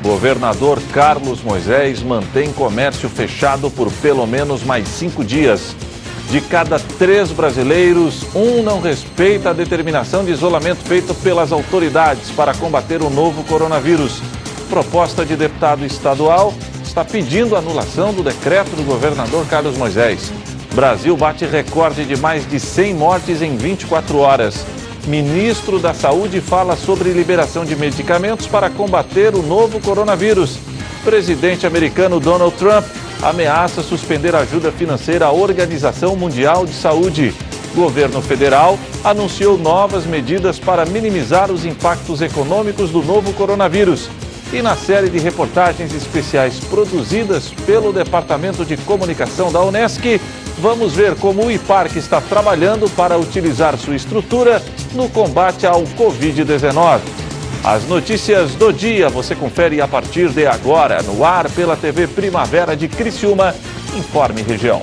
Governador Carlos Moisés mantém comércio fechado por pelo menos mais 5 dias. De cada 3 brasileiros, 1 não respeita a determinação de isolamento feita pelas autoridades para combater o novo coronavírus. Proposta de deputado estadual está pedindo a anulação do decreto do governador Carlos Moisés. Brasil bate recorde de mais de 100 mortes em 24 horas. Ministro da Saúde fala sobre liberação de medicamentos para combater o novo coronavírus. Presidente americano Donald Trump ameaça suspender ajuda financeira à Organização Mundial de Saúde. Governo federal anunciou novas medidas para minimizar os impactos econômicos do novo coronavírus. E na série de reportagens especiais produzidas pelo Departamento de Comunicação da Unesc, vamos ver como o IPARC está trabalhando para utilizar sua estrutura no combate ao Covid-19. As notícias do dia você confere a partir de agora, no ar pela TV Primavera de Criciúma. Informe Região.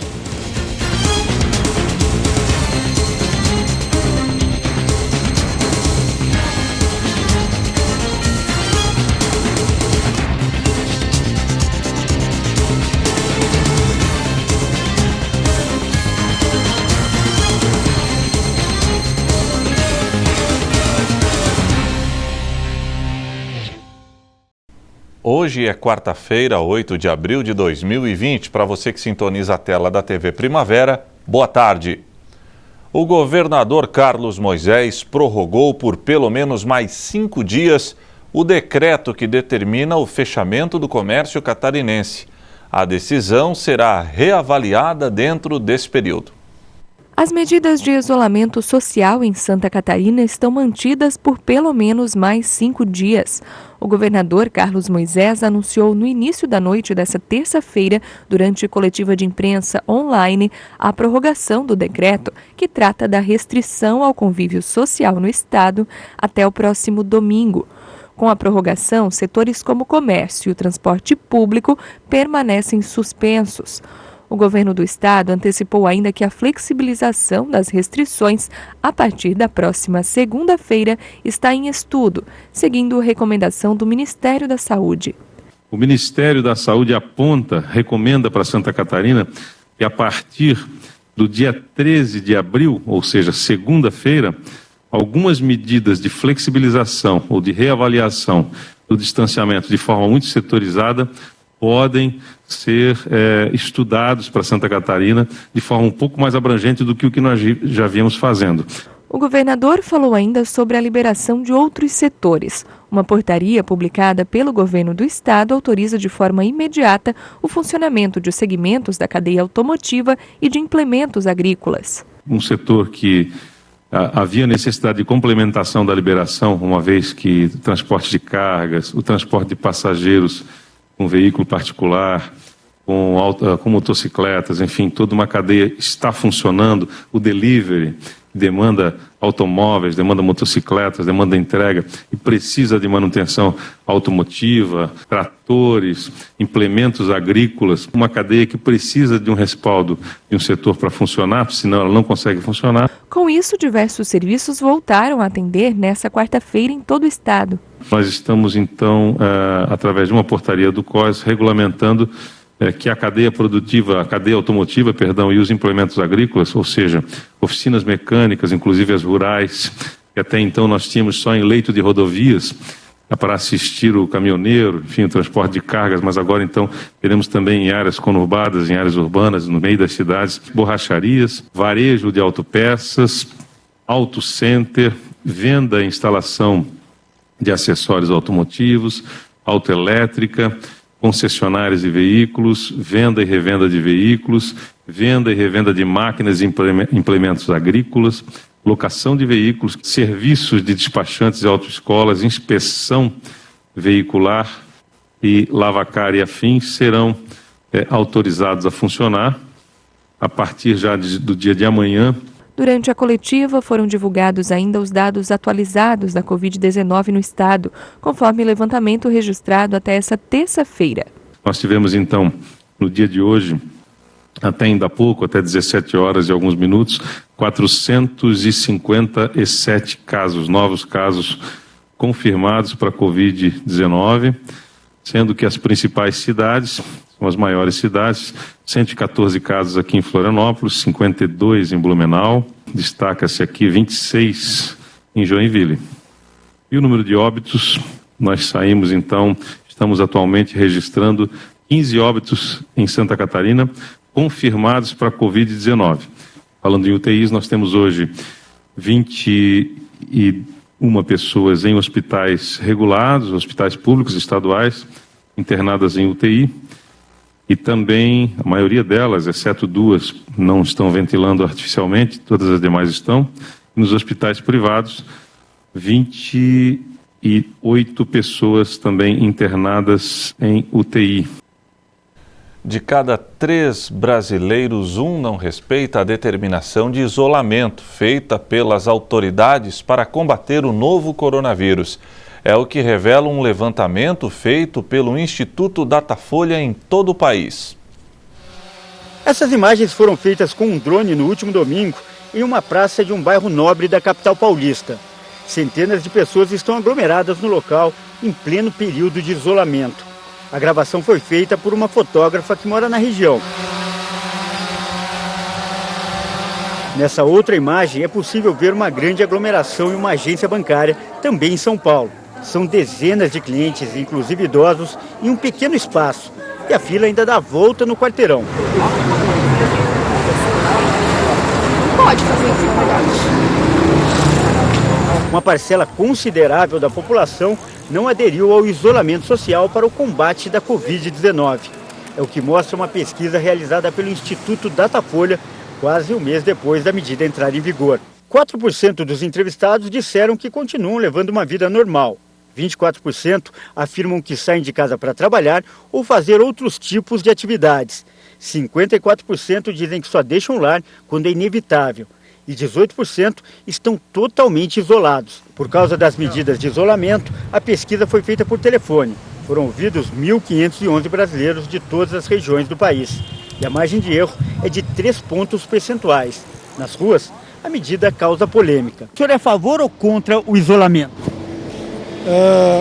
Hoje é quarta-feira, 8 de abril de 2020. Para você que sintoniza a tela da TV Primavera, boa tarde. O governador Carlos Moisés prorrogou por pelo menos mais 5 dias o decreto que determina o fechamento do comércio catarinense. A decisão será reavaliada dentro desse período. As medidas de isolamento social em Santa Catarina estão mantidas por pelo menos mais 5 dias. O governador Carlos Moisés anunciou no início da noite desta terça-feira, durante coletiva de imprensa online, a prorrogação do decreto que trata da restrição ao convívio social no estado até o próximo domingo. Com a prorrogação, setores como o comércio e o transporte público permanecem suspensos. O governo do estado antecipou ainda que a flexibilização das restrições a partir da próxima segunda-feira está em estudo, seguindo a recomendação do Ministério da Saúde. O Ministério da Saúde recomenda para Santa Catarina que a partir do dia 13 de abril, ou seja, segunda-feira, algumas medidas de flexibilização ou de reavaliação do distanciamento de forma muito setorizada podem ser estudados para Santa Catarina de forma um pouco mais abrangente do que o que nós já viemos fazendo. O governador falou ainda sobre a liberação de outros setores. Uma portaria publicada pelo governo do estado autoriza de forma imediata o funcionamento de segmentos da cadeia automotiva e de implementos agrícolas. Um setor que havia necessidade de complementação da liberação, uma vez que o transporte de cargas, o transporte de passageiros com veículo particular, com motocicletas, enfim, toda uma cadeia está funcionando. O delivery demanda automóveis, demanda motocicletas, demanda entrega e precisa de manutenção automotiva, tratores, implementos agrícolas, uma cadeia que precisa de um respaldo de um setor para funcionar, senão ela não consegue funcionar. Com isso, diversos serviços voltaram a atender nesta quarta-feira em todo o estado. Nós estamos, então, através de uma portaria do COS, regulamentando que a cadeia automotiva, e os implementos agrícolas, ou seja, oficinas mecânicas, inclusive as rurais, que até então nós tínhamos só em leito de rodovias, para assistir o caminhoneiro, enfim, o transporte de cargas, mas agora então teremos também em áreas conurbadas, em áreas urbanas, no meio das cidades, borracharias, varejo de autopeças, auto center, venda e instalação de acessórios automotivos, autoelétrica, concessionárias de veículos, venda e revenda de veículos, venda e revenda de máquinas e implementos agrícolas, locação de veículos, serviços de despachantes e autoescolas, inspeção veicular e lavacar e afins serão autorizados a funcionar a partir já do dia de amanhã. Durante a coletiva, foram divulgados ainda os dados atualizados da Covid-19 no estado, conforme o levantamento registrado até essa terça-feira. Nós tivemos, então, no dia de hoje, até ainda há pouco, até 17 horas e alguns minutos, 457 casos, novos casos confirmados para Covid-19. sendo que as principais cidades, são as maiores cidades, 114 casos aqui em Florianópolis, 52 em Blumenau, destaca-se aqui 26 em Joinville. E o número de óbitos, nós saímos então, estamos atualmente registrando 15 óbitos em Santa Catarina, confirmados para a Covid-19. Falando em UTIs, nós temos hoje 21 pessoas em hospitais regulados, hospitais públicos estaduais, internadas em UTI, e também a maioria delas, exceto 2, não estão ventilando artificialmente, todas as demais estão. Nos hospitais privados, 28 pessoas também internadas em UTI. De cada 3 brasileiros, 1 não respeita a determinação de isolamento feita pelas autoridades para combater o novo coronavírus. É o que revela um levantamento feito pelo Instituto Datafolha em todo o país. Essas imagens foram feitas com um drone no último domingo em uma praça de um bairro nobre da capital paulista. Centenas de pessoas estão aglomeradas no local em pleno período de isolamento. A gravação foi feita por uma fotógrafa que mora na região. Nessa outra imagem é possível ver uma grande aglomeração em uma agência bancária, também em São Paulo. São dezenas de clientes, inclusive idosos, em um pequeno espaço. E a fila ainda dá volta no quarteirão. Pode fazer isso. Uma parcela considerável da população não aderiu ao isolamento social para o combate da Covid-19. É o que mostra uma pesquisa realizada pelo Instituto Datafolha, quase um mês depois da medida entrar em vigor. 4% dos entrevistados disseram que continuam levando uma vida normal. 24% afirmam que saem de casa para trabalhar ou fazer outros tipos de atividades. 54% dizem que só deixam o lar quando é inevitável. E 18% estão totalmente isolados. Por causa das medidas de isolamento, a pesquisa foi feita por telefone. Foram ouvidos 1.511 brasileiros de todas as regiões do país. E a margem de erro é de 3 pontos percentuais. Nas ruas, a medida causa polêmica. O senhor é a favor ou contra o isolamento?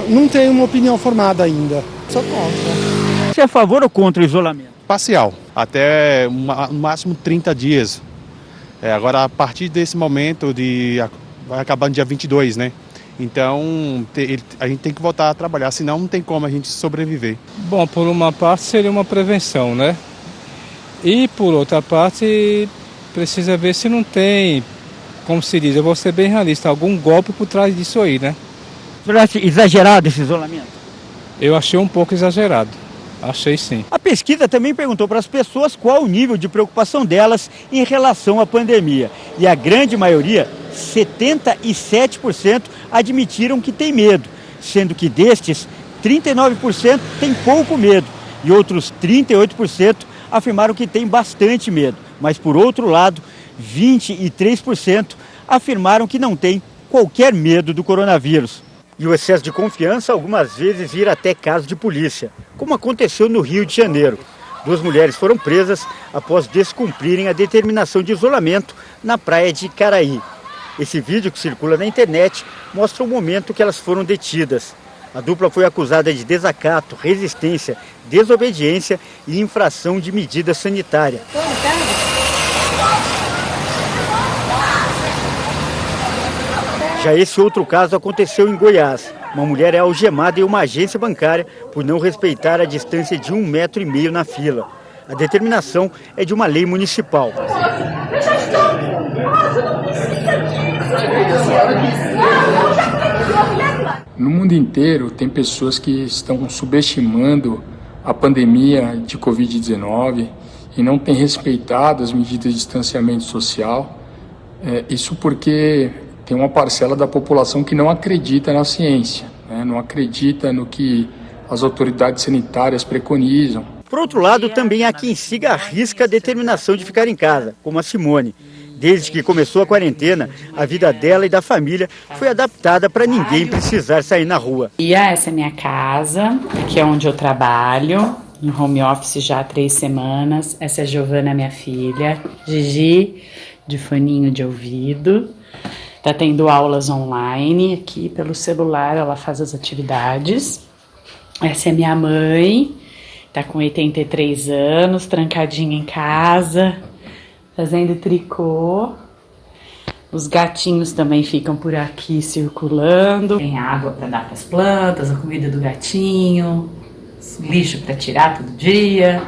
Não tenho uma opinião formada ainda. Sou contra. Você é a favor ou contra o isolamento? Parcial. Até no máximo 30 dias. Agora, a partir desse momento, vai acabar no dia 22, né? Então, a gente tem que voltar a trabalhar, senão não tem como a gente sobreviver. Bom, por uma parte seria uma prevenção, né? E por outra parte, precisa ver se não tem, como se diz, eu vou ser bem realista, algum golpe por trás disso aí, né? O senhor acha exagerado esse isolamento? Eu achei um pouco exagerado. Achei sim. A pesquisa também perguntou para as pessoas qual o nível de preocupação delas em relação à pandemia. E a grande maioria, 77%, admitiram que tem medo, sendo que destes, 39% têm pouco medo e outros 38% afirmaram que têm bastante medo. Mas, por outro lado, 23% afirmaram que não têm qualquer medo do coronavírus. E o excesso de confiança algumas vezes vira até caso de polícia, como aconteceu no Rio de Janeiro. 2 mulheres foram presas após descumprirem a determinação de isolamento na praia de Icaraí. Esse vídeo que circula na internet mostra o momento que elas foram detidas. A dupla foi acusada de desacato, resistência, desobediência e infração de medida sanitária. Já esse outro caso aconteceu em Goiás. Uma mulher é algemada em uma agência bancária por não respeitar a distância de 1,5 metro na fila. A determinação é de uma lei municipal. No mundo inteiro, tem pessoas que estão subestimando a pandemia de Covid-19 e não têm respeitado as medidas de distanciamento social. Isso porque tem uma parcela da população que não acredita na ciência, né? Não acredita no que as autoridades sanitárias preconizam. Por outro lado, também há quem siga à risca a determinação de ficar em casa, como a Simone. Desde que começou a quarentena, a vida dela e da família foi adaptada para ninguém precisar sair na rua. E essa é minha casa, aqui é onde eu trabalho, em home office já há 3 semanas. Essa é a Giovana, minha filha. Gigi, de foninho de ouvido. Está tendo aulas online aqui pelo celular, ela faz as atividades. Essa é minha mãe, tá com 83 anos, trancadinha em casa, fazendo tricô. Os gatinhos também ficam por aqui circulando. Tem água para dar para as plantas, a comida do gatinho, lixo para tirar todo dia.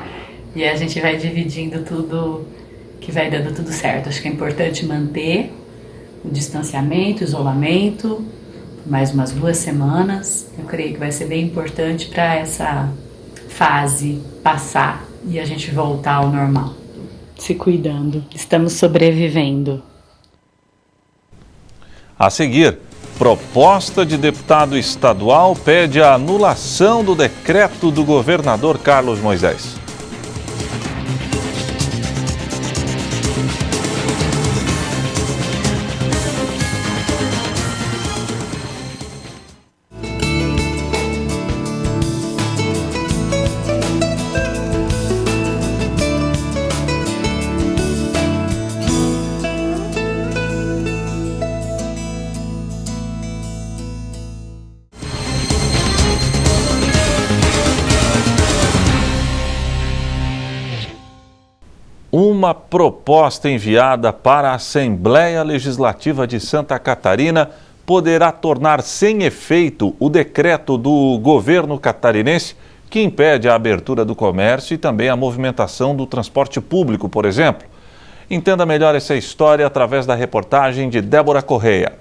E a gente vai dividindo tudo, que vai dando tudo certo. Acho que é importante manter o distanciamento, o isolamento, por mais umas 2 semanas. Eu creio que vai ser bem importante para essa fase passar e a gente voltar ao normal. Se cuidando, estamos sobrevivendo. A seguir, proposta de deputado estadual pede a anulação do decreto do governador Carlos Moisés. Uma proposta enviada para a Assembleia Legislativa de Santa Catarina poderá tornar sem efeito o decreto do governo catarinense que impede a abertura do comércio e também a movimentação do transporte público, por exemplo. Entenda melhor essa história através da reportagem de Débora Correia.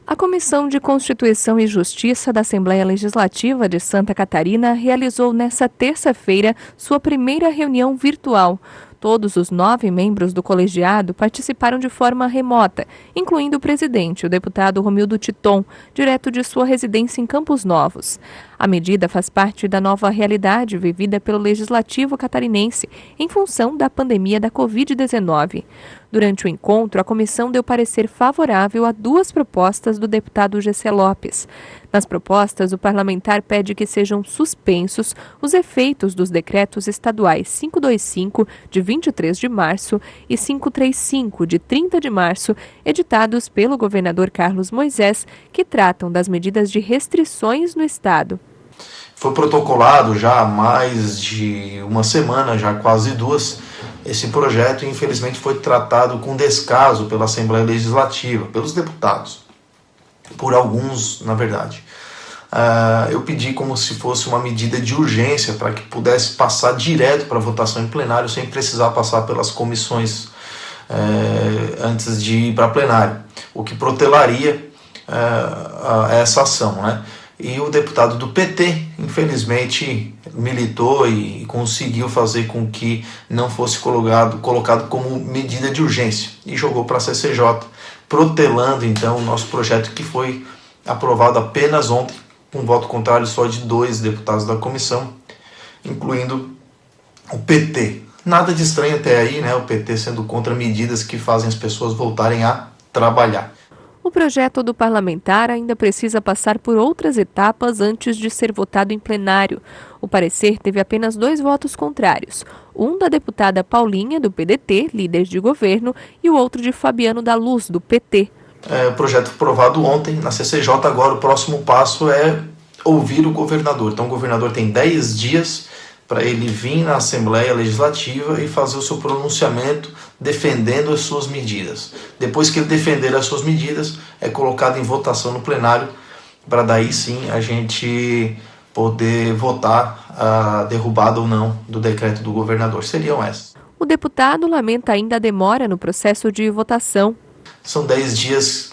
A Comissão de Constituição e Justiça da Assembleia Legislativa de Santa Catarina realizou nesta terça-feira sua primeira reunião virtual. Todos os 9 membros do colegiado participaram de forma remota, incluindo o presidente, o deputado Romildo Titon, direto de sua residência em Campos Novos. A medida faz parte da nova realidade vivida pelo Legislativo catarinense em função da pandemia da Covid-19. Durante o encontro, a comissão deu parecer favorável a 2 propostas do deputado Gessé Lopes. Nas propostas, o parlamentar pede que sejam suspensos os efeitos dos decretos estaduais 525, de 23 de março, e 535, de 30 de março, editados pelo governador Carlos Moisés, que tratam das medidas de restrições no estado. Foi protocolado já há mais de uma semana, já quase 2, esse projeto, infelizmente, foi tratado com descaso pela Assembleia Legislativa, pelos deputados, por alguns, na verdade. Eu pedi como se fosse uma medida de urgência para que pudesse passar direto para votação em plenário, sem precisar passar pelas comissões antes de ir para plenário, o que protelaria essa ação, né? E o deputado do PT, infelizmente, militou e conseguiu fazer com que não fosse colocado como medida de urgência e jogou para a CCJ, protelando então o nosso projeto, que foi aprovado apenas ontem, com voto contrário só de 2 deputados da comissão, incluindo o PT. Nada de estranho até aí, né? O PT sendo contra medidas que fazem as pessoas voltarem a trabalhar. O projeto do parlamentar ainda precisa passar por outras etapas antes de ser votado em plenário. O parecer teve apenas 2 votos contrários, um da deputada Paulinha, do PDT, líder de governo, e o outro de Fabiano da Luz, do PT. O projeto aprovado ontem na CCJ, agora o próximo passo é ouvir o governador. Então o governador tem 10 dias para ele vir na Assembleia Legislativa e fazer o seu pronunciamento defendendo as suas medidas. Depois que ele defender as suas medidas, é colocado em votação no plenário, para daí sim a gente poder votar a derrubada ou não do decreto do governador. Seriam essas. O deputado lamenta ainda a demora no processo de votação. São 10 dias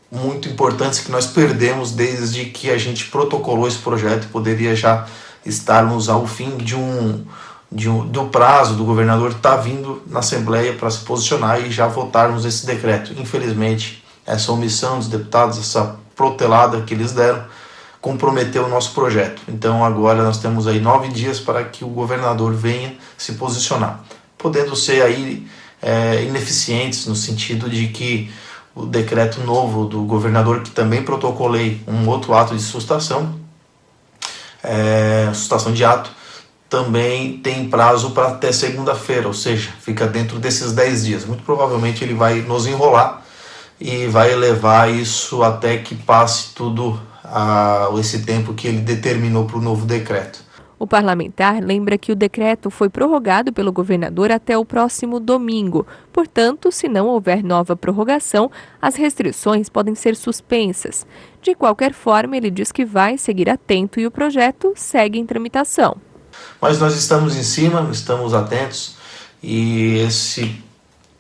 muito importantes que nós perdemos desde que a gente protocolou esse projeto. Poderia já estarmos ao fim do prazo do governador estar vindo na Assembleia para se posicionar e já votarmos esse decreto. Infelizmente, essa omissão dos deputados, essa protelada que eles deram, comprometeu o nosso projeto. Então agora nós temos aí 9 dias para que o governador venha se posicionar, podendo ser aí ineficientes no sentido de que o decreto novo do governador, que também protocolei um outro ato de sustação de ato, também tem prazo para até segunda-feira, ou seja, fica dentro desses 10 dias. Muito provavelmente ele vai nos enrolar e vai levar isso até que passe tudo esse tempo que ele determinou para o novo decreto. O parlamentar lembra que o decreto foi prorrogado pelo governador até o próximo domingo. Portanto, se não houver nova prorrogação, as restrições podem ser suspensas. De qualquer forma, ele diz que vai seguir atento e o projeto segue em tramitação. Mas nós estamos em cima, estamos atentos e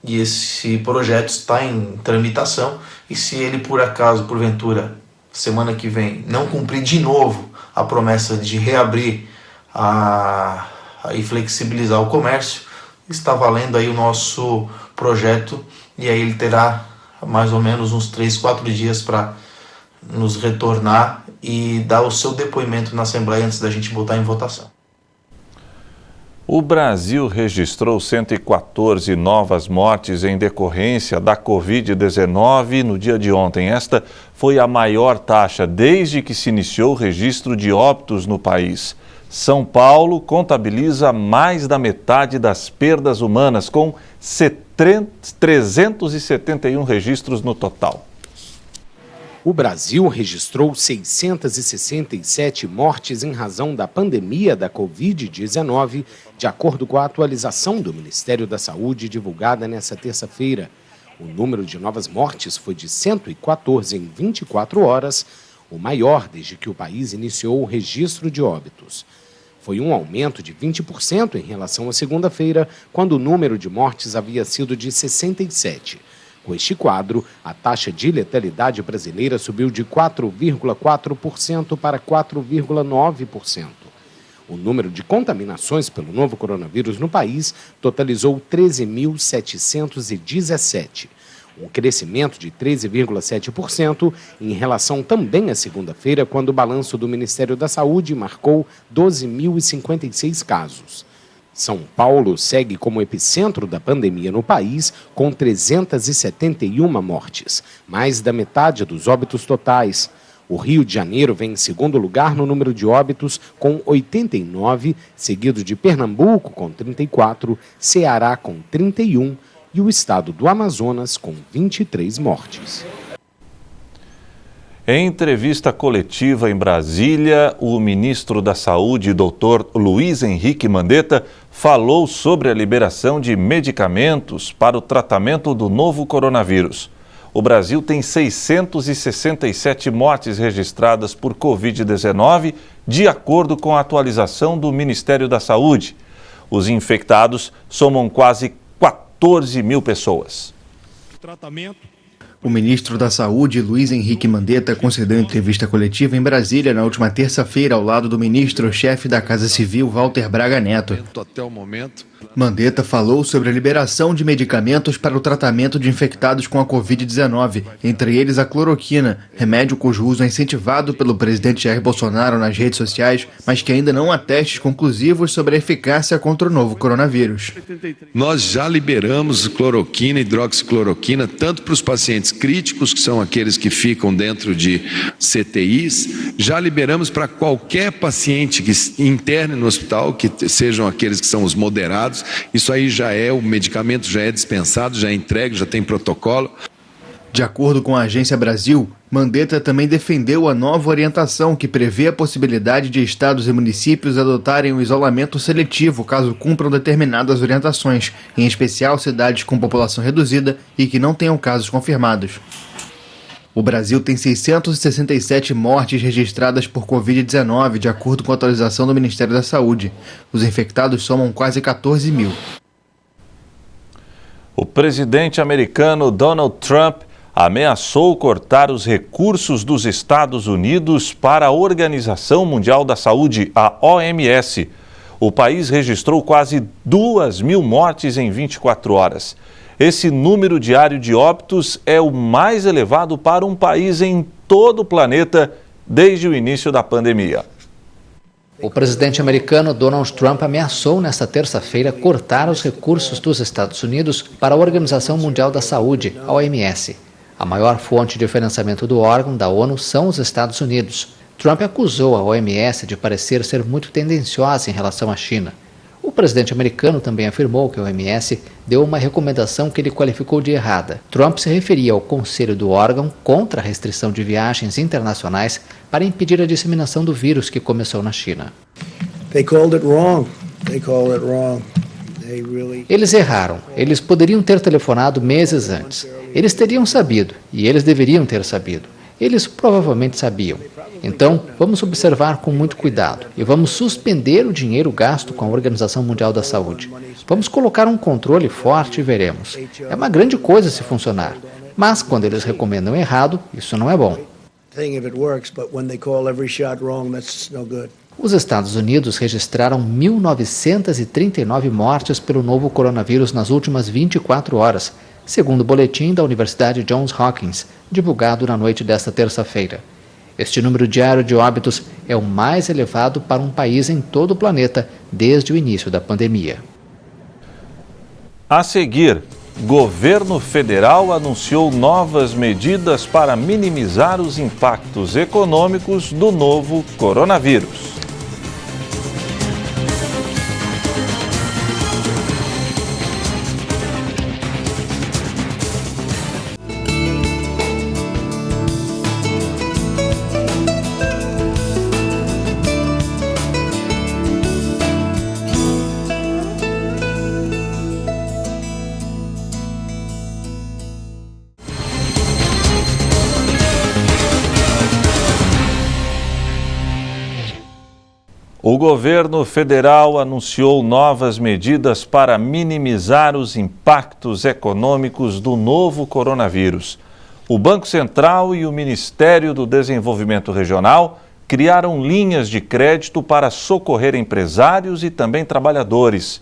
esse projeto está em tramitação. E se ele, por acaso, porventura, semana que vem, não cumprir de novo a promessa de reabrir e flexibilizar o comércio, está valendo aí o nosso projeto e aí ele terá mais ou menos uns 3-4 dias para nos retornar e dar o seu depoimento na Assembleia antes da gente botar em votação. O Brasil registrou 114 novas mortes em decorrência da Covid-19 no dia de ontem. Esta foi a maior taxa desde que se iniciou o registro de óbitos no país. São Paulo contabiliza mais da metade das perdas humanas, com 371 registros no total. O Brasil registrou 667 mortes em razão da pandemia da Covid-19, de acordo com a atualização do Ministério da Saúde divulgada nesta terça-feira. O número de novas mortes foi de 114 em 24 horas, o maior desde que o país iniciou o registro de óbitos. Foi um aumento de 20% em relação à segunda-feira, quando o número de mortes havia sido de 67. Com este quadro, a taxa de letalidade brasileira subiu de 4,4% para 4,9%. O número de contaminações pelo novo coronavírus no país totalizou 13.717, um crescimento de 13,7% em relação também à segunda-feira, quando o balanço do Ministério da Saúde marcou 12.056 casos. São Paulo segue como epicentro da pandemia no país, com 371 mortes, mais da metade dos óbitos totais. O Rio de Janeiro vem em segundo lugar no número de óbitos, com 89, seguido de Pernambuco, com 34, Ceará, com 31 e o estado do Amazonas, com 23 mortes. Em entrevista coletiva em Brasília, o ministro da Saúde, Dr. Luiz Henrique Mandetta, falou sobre a liberação de medicamentos para o tratamento do novo coronavírus. O Brasil tem 667 mortes registradas por Covid-19, de acordo com a atualização do Ministério da Saúde. Os infectados somam quase 14 mil pessoas. O ministro da Saúde, Luiz Henrique Mandetta, concedeu entrevista coletiva em Brasília na última terça-feira ao lado do ministro-chefe da Casa Civil, Walter Braga Neto. Até o momento. Mandetta falou sobre a liberação de medicamentos para o tratamento de infectados com a Covid-19, entre eles a cloroquina, remédio cujo uso é incentivado pelo presidente Jair Bolsonaro nas redes sociais, mas que ainda não há testes conclusivos sobre a eficácia contra o novo coronavírus. Nós já liberamos cloroquina e hidroxicloroquina, tanto para os pacientes críticos, que são aqueles que ficam dentro de CTIs, já liberamos para qualquer paciente que interne no hospital, que sejam aqueles que são os moderados. Isso aí já é, o medicamento já é dispensado, já é entregue, já tem protocolo. De acordo com a Agência Brasil, Mandetta também defendeu a nova orientação que prevê a possibilidade de estados e municípios adotarem o isolamento seletivo caso cumpram determinadas orientações, em especial cidades com população reduzida e que não tenham casos confirmados. O Brasil tem 667 mortes registradas por Covid-19, de acordo com a atualização do Ministério da Saúde. Os infectados somam quase 14 mil. O presidente americano Donald Trump ameaçou cortar os recursos dos Estados Unidos para a Organização Mundial da Saúde, a OMS. O país registrou quase 2.000 mortes em 24 horas. Esse número diário de óbitos é o mais elevado para um país em todo o planeta desde o início da pandemia. O presidente americano Donald Trump ameaçou nesta terça-feira cortar os recursos dos Estados Unidos para a Organização Mundial da Saúde, a OMS. A maior fonte de financiamento do órgão da ONU são os Estados Unidos. Trump acusou a OMS de parecer ser muito tendenciosa em relação à China. O presidente americano também afirmou que a OMS deu uma recomendação que ele qualificou de errada. Trump se referia ao conselho do órgão contra a restrição de viagens internacionais para impedir a disseminação do vírus que começou na China. Eles erraram. Eles poderiam ter telefonado meses antes. Eles teriam sabido, e eles deveriam ter sabido. Eles provavelmente sabiam. Então, vamos observar com muito cuidado e vamos suspender o dinheiro gasto com a Organização Mundial da Saúde. Vamos colocar um controle forte e veremos. É uma grande coisa se funcionar, mas quando eles recomendam errado, isso não é bom. Os Estados Unidos registraram 1.939 mortes pelo novo coronavírus nas últimas 24 horas, segundo o boletim da Universidade Johns Hopkins, divulgado na noite desta terça-feira. Este número diário de óbitos é o mais elevado para um país em todo o planeta desde o início da pandemia. A seguir, governo federal anunciou novas medidas para minimizar os impactos econômicos do novo coronavírus. O governo federal anunciou novas medidas para minimizar os impactos econômicos do novo coronavírus. O Banco Central e o Ministério do Desenvolvimento Regional criaram linhas de crédito para socorrer empresários e também trabalhadores.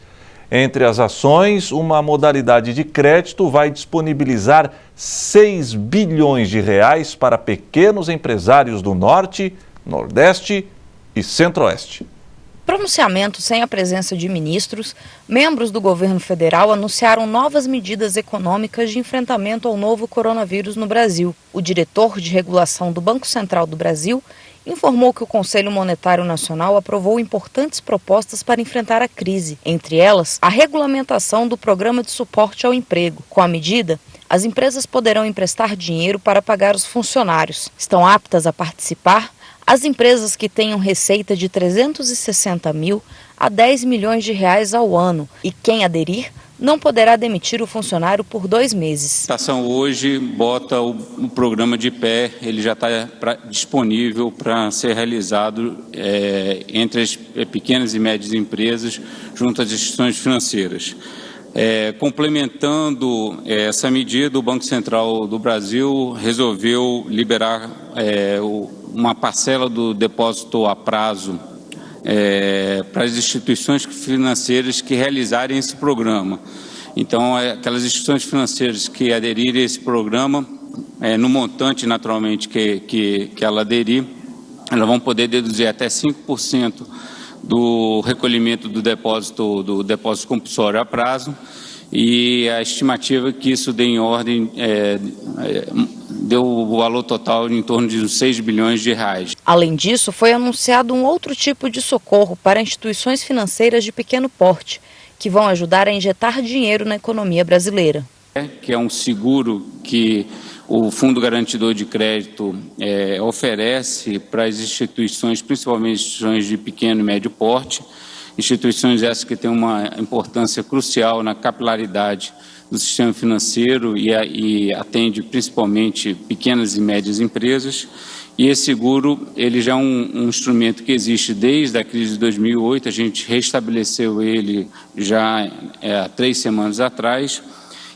Entre as ações, uma modalidade de crédito vai disponibilizar 6 bilhões de reais para pequenos empresários do Norte, Nordeste e Centro-Oeste. Pronunciamento sem a presença de ministros, membros do governo federal anunciaram novas medidas econômicas de enfrentamento ao novo coronavírus no Brasil. O diretor de regulação do Banco Central do Brasil informou que o Conselho Monetário Nacional aprovou importantes propostas para enfrentar a crise. Entre elas, a regulamentação do Programa de Suporte ao Emprego. Com a medida, as empresas poderão emprestar dinheiro para pagar os funcionários. Estão aptas a participar as empresas que tenham receita de 360 mil a 10 milhões de reais ao ano e quem aderir não poderá demitir o funcionário por 2 meses. A estação hoje bota o programa de pé, ele já está disponível para ser realizado entre as pequenas e médias empresas junto às instituições financeiras. Complementando essa medida, o Banco Central do Brasil resolveu liberar uma parcela do depósito a prazo para as instituições financeiras que realizarem esse programa. Então, aquelas instituições financeiras que aderirem a esse programa, no montante, naturalmente, que ela aderir, elas vão poder deduzir até 5% do recolhimento do depósito compulsório a prazo, e a estimativa é que isso dê em ordem, deu o valor total em torno de 6 bilhões de reais. Além disso, foi anunciado um outro tipo de socorro para instituições financeiras de pequeno porte, que vão ajudar a injetar dinheiro na economia brasileira. Que é um seguro que o Fundo Garantidor de Crédito oferece para as instituições, principalmente instituições de pequeno e médio porte, instituições essas que têm uma importância crucial na capilaridade do sistema financeiro e atende principalmente pequenas e médias empresas. E esse seguro, ele já é um instrumento que existe desde a crise de 2008, a gente restabeleceu ele já há 3 semanas atrás,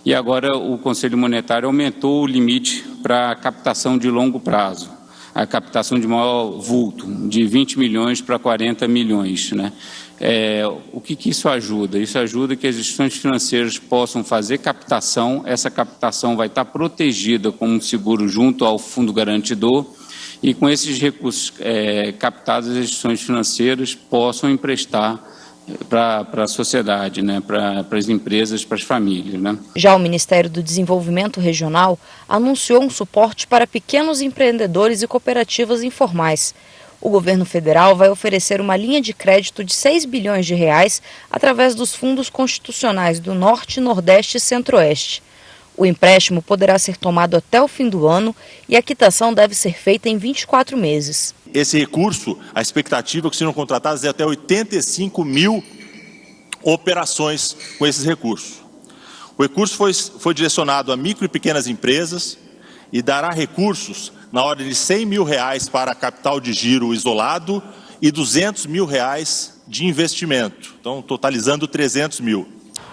e agora o Conselho Monetário aumentou o limite para a captação de longo prazo, a captação de maior vulto, de 20 milhões para 40 milhões, né? O que isso ajuda? Isso ajuda que as instituições financeiras possam fazer captação, essa captação vai estar protegida como um seguro junto ao Fundo Garantidor, e com esses recursos captados, as instituições financeiras possam emprestar para a sociedade, né, para as empresas, para as famílias, né? Já o Ministério do Desenvolvimento Regional anunciou um suporte para pequenos empreendedores e cooperativas informais. O governo federal vai oferecer uma linha de crédito de 6 bilhões de reais através dos fundos constitucionais do Norte, Nordeste e Centro-Oeste. O empréstimo poderá ser tomado até o fim do ano e a quitação deve ser feita em 24 meses. Esse recurso, a expectativa é que sejam contratadas até 85 mil operações com esses recursos. O recurso foi direcionado a micro e pequenas empresas e dará recursos na ordem de 100 mil reais para capital de giro isolado e 200 mil reais de investimento, então totalizando 300 mil.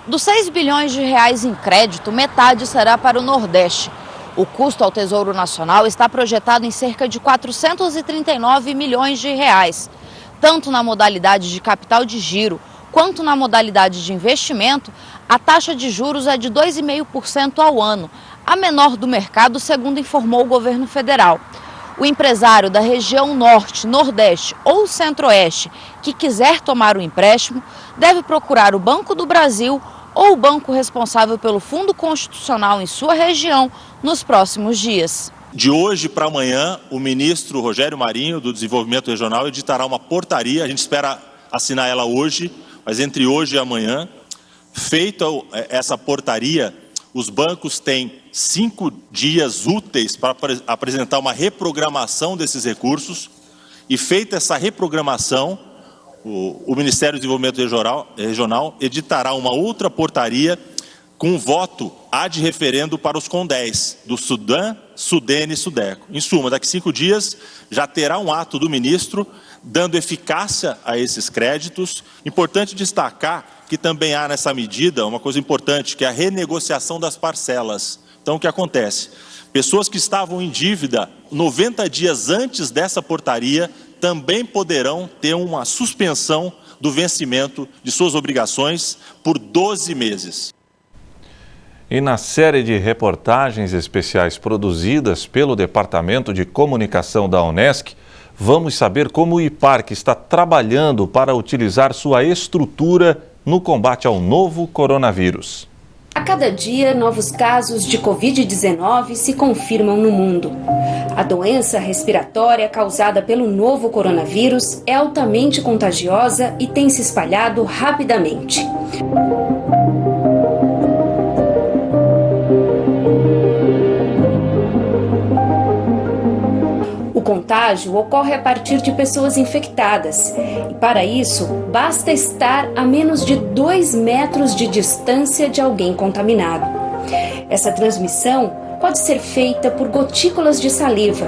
Dos 6 bilhões de reais em crédito, metade será para o Nordeste. O custo ao Tesouro Nacional está projetado em cerca de 439 milhões de reais. Tanto na modalidade de capital de giro quanto na modalidade de investimento, a taxa de juros é de 2,5% ao ano, a menor do mercado, segundo informou o governo federal. O empresário da região Norte, Nordeste ou Centro-Oeste que quiser tomar o empréstimo deve procurar o Banco do Brasil ou o banco responsável pelo Fundo Constitucional em sua região nos próximos dias. De hoje para amanhã, o ministro Rogério Marinho, do Desenvolvimento Regional, editará uma portaria, a gente espera assinar ela hoje, mas entre hoje e amanhã, feita essa portaria, os bancos têm 5 dias úteis para apresentar uma reprogramação desses recursos e feita essa reprogramação, o Ministério do Desenvolvimento Regional editará uma outra portaria com voto ad referendo para os CONDES do Sudã, Sudene e Sudeco. Em suma, daqui 5 dias já terá um ato do ministro dando eficácia a esses créditos. Importante destacar que também há nessa medida uma coisa importante, que é a renegociação das parcelas. Então, o que acontece? Pessoas que estavam em dívida 90 dias antes dessa portaria também poderão ter uma suspensão do vencimento de suas obrigações por 12 meses. E na série de reportagens especiais produzidas pelo Departamento de Comunicação da Unesc, vamos saber como o IPARC está trabalhando para utilizar sua estrutura no combate ao novo coronavírus. A cada dia, novos casos de Covid-19 se confirmam no mundo. A doença respiratória causada pelo novo coronavírus é altamente contagiosa e tem se espalhado rapidamente. O contágio ocorre a partir de pessoas infectadas e, para isso, basta estar a menos de 2 metros de distância de alguém contaminado. Essa transmissão pode ser feita por gotículas de saliva.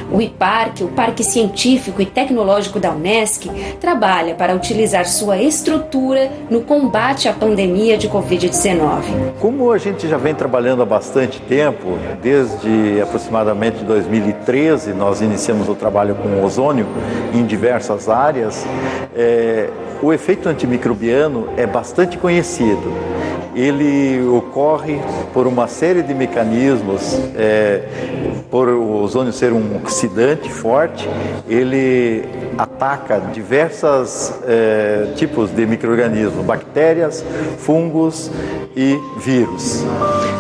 O IPARC, o Parque Científico e Tecnológico da Unesc, trabalha para utilizar sua estrutura no combate à pandemia de Covid-19. Como a gente já vem trabalhando há bastante tempo, desde aproximadamente 2013, nós iniciamos o trabalho com ozônio em diversas áreas, o efeito antimicrobiano é bastante conhecido. Ele ocorre por uma série de mecanismos, por o ozônio ser um oxidante forte, ele ataca diversos tipos de micro-organismos, bactérias, fungos e vírus.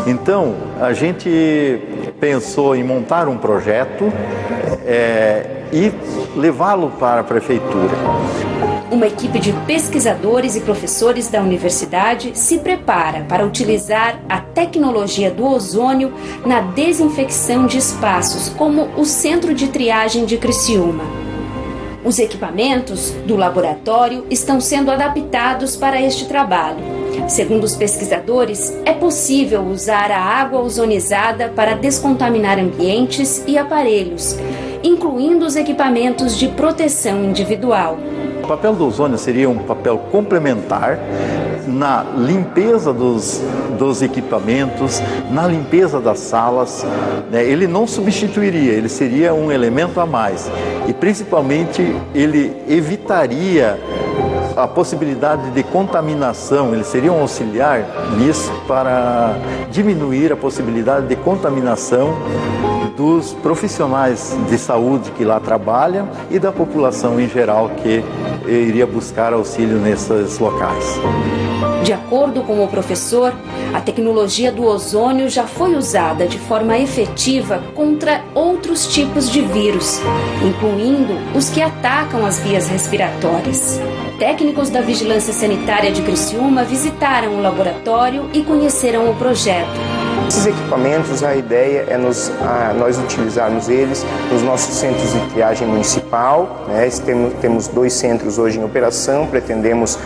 Então, a gente pensou em montar um projeto e levá-lo para a prefeitura. Uma equipe de pesquisadores e professores da universidade se prepara para utilizar a tecnologia do ozônio na desinfecção de espaços, como o Centro de Triagem de Criciúma. Os equipamentos do laboratório estão sendo adaptados para este trabalho. Segundo os pesquisadores, é possível usar a água ozonizada para descontaminar ambientes e aparelhos, incluindo os equipamentos de proteção individual. O papel do ozônio seria um papel complementar na limpeza dos equipamentos, na limpeza das salas. Ele não substituiria, ele seria um elemento a mais. E principalmente ele evitaria a possibilidade de contaminação, eles seriam auxiliar nisso para diminuir a possibilidade de contaminação dos profissionais de saúde que lá trabalham e da população em geral que iria buscar auxílio nesses locais. De acordo com o professor, a tecnologia do ozônio já foi usada de forma efetiva contra outros tipos de vírus, incluindo os que atacam as vias respiratórias. Técnicos da Vigilância Sanitária de Criciúma visitaram o laboratório e conheceram o projeto. Esses equipamentos, a ideia é nós utilizarmos eles nos nossos centros de triagem municipal, né? Temos 2 centros hoje em operação, pretendemos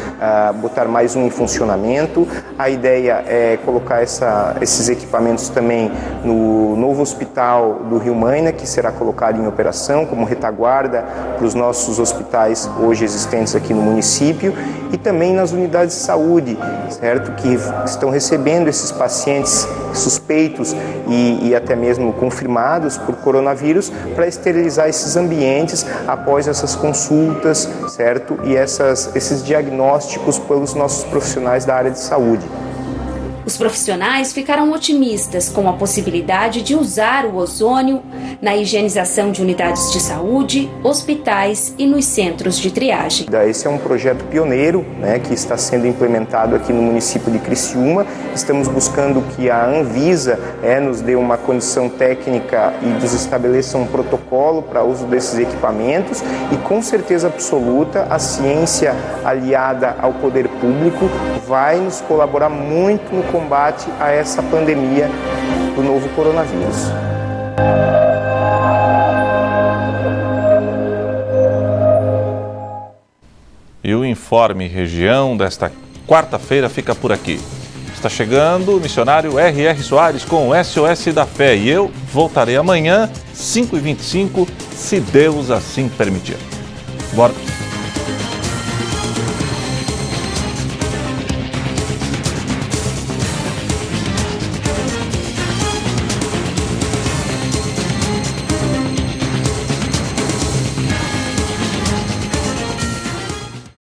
botar mais um em funcionamento. A ideia é colocar esses equipamentos também no novo hospital do Rio Maina, que será colocado em operação como retaguarda para os nossos hospitais hoje existentes aqui no município, e também nas unidades de saúde, certo? Que estão recebendo esses pacientes suspeitos e até mesmo confirmados por coronavírus, para esterilizar esses ambientes após essas consultas, certo? E esses diagnósticos pelos nossos profissionais da área de saúde. Os profissionais ficaram otimistas com a possibilidade de usar o ozônio na higienização de unidades de saúde, hospitais e nos centros de triagem. Esse é um projeto pioneiro, né, que está sendo implementado aqui no município de Criciúma. Estamos buscando que a Anvisa nos dê uma condição técnica e nos estabeleça um protocolo para uso desses equipamentos, e com certeza absoluta a ciência aliada ao poder público vai nos colaborar muito no combate a essa pandemia do novo coronavírus. E o Informe Região desta quarta-feira fica por aqui. Está chegando o missionário R.R. Soares com o SOS da Fé, e eu voltarei amanhã, 5h25, se Deus assim permitir. Bora!